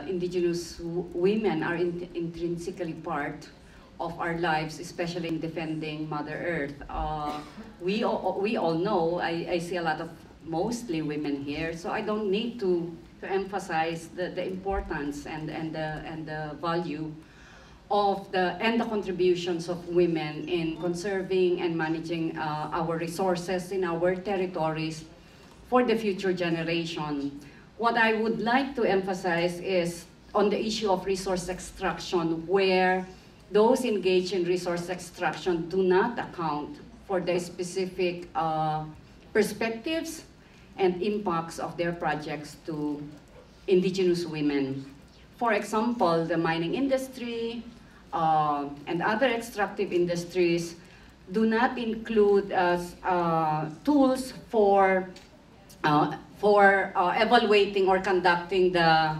indigenous women are intrinsically part of our lives, especially in defending Mother Earth. We all know, I see a lot of mostly women here, so I don't need to emphasize the importance and the value of the contributions of women in conserving and managing our resources in our territories for the future generation. What I would like to emphasize is on the issue of resource extraction, where those engaged in resource extraction do not account for the specific perspectives and impacts of their projects to indigenous women. For example, the mining industry and other extractive industries do not include tools for evaluating or conducting the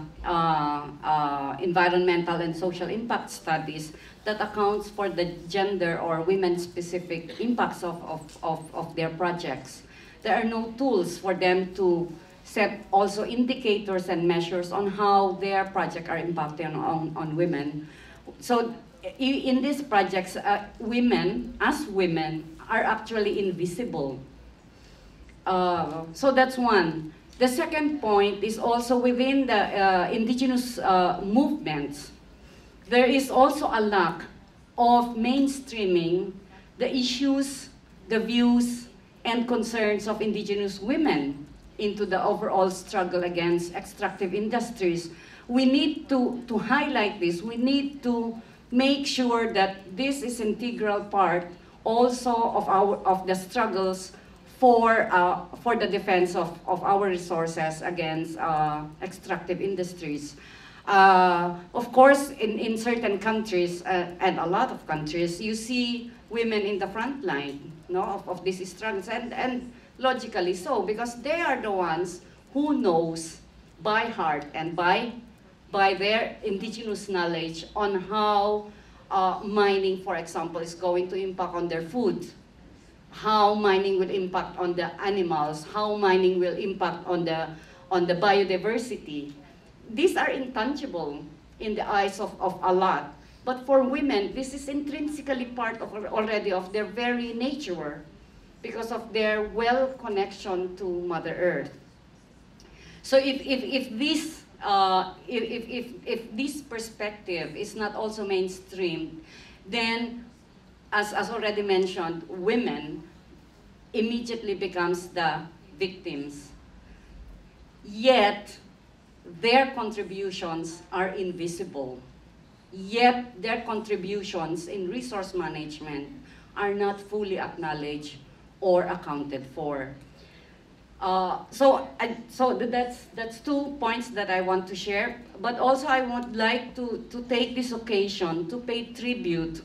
environmental and social impact studies that accounts for the gender or women-specific impacts of their projects. There are no tools for them to set also indicators and measures on how their projects are impacting on women. So in these projects, women, as women, are actually invisible. So that's one. The second point is also within the indigenous movements, there is also a lack of mainstreaming the issues, the views, and concerns of indigenous women into the overall struggle against extractive industries. We need to highlight this. We need to make sure that this is an integral part also of the struggles for the defense of our resources against extractive industries. Of course, in certain countries, and a lot of countries, you see women in the front line, of these struggles, and logically so, because they are the ones who knows by heart and by their indigenous knowledge on how mining, for example, is going to impact on their food, how mining will impact on the animals, how mining will impact on the biodiversity. These are intangible in the eyes of a lot, but for women, this is intrinsically part of already of their very nature because of their connection to Mother Earth. So if this perspective is not also mainstreamed, then as already mentioned, women immediately becomes the victims. Yet, their contributions are invisible. Yet, their contributions in resource management are not fully acknowledged or accounted for. So that's 2 points that I want to share. But also I would like to take this occasion to pay tribute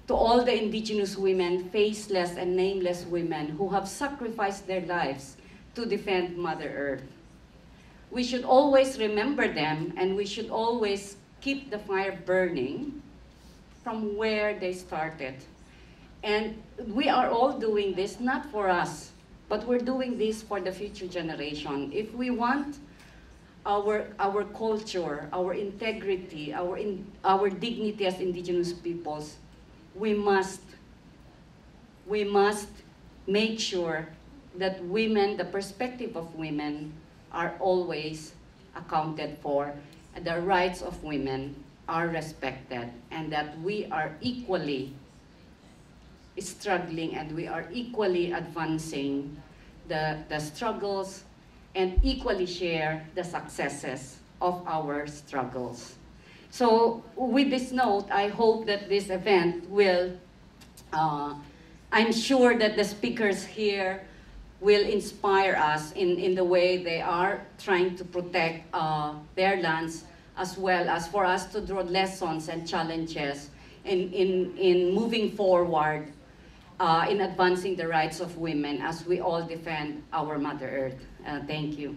to all the indigenous women, faceless and nameless women who have sacrificed their lives to defend Mother Earth. We should always remember them, and we should always keep the fire burning from where they started. And we are all doing this not for us, but we're doing this for the future generation. If we want our culture, our integrity, our dignity as indigenous peoples, we must make sure that women, the perspective of women, are always accounted for, and the rights of women are respected, and that we are equally struggling and we are equally advancing the struggles and equally share the successes of our struggles. So with this note, I hope that this event will, I'm sure that the speakers here will inspire us in the way they are trying to protect their lands, as well as for us to draw lessons and challenges in moving forward in advancing the rights of women as we all defend our Mother Earth. Thank you.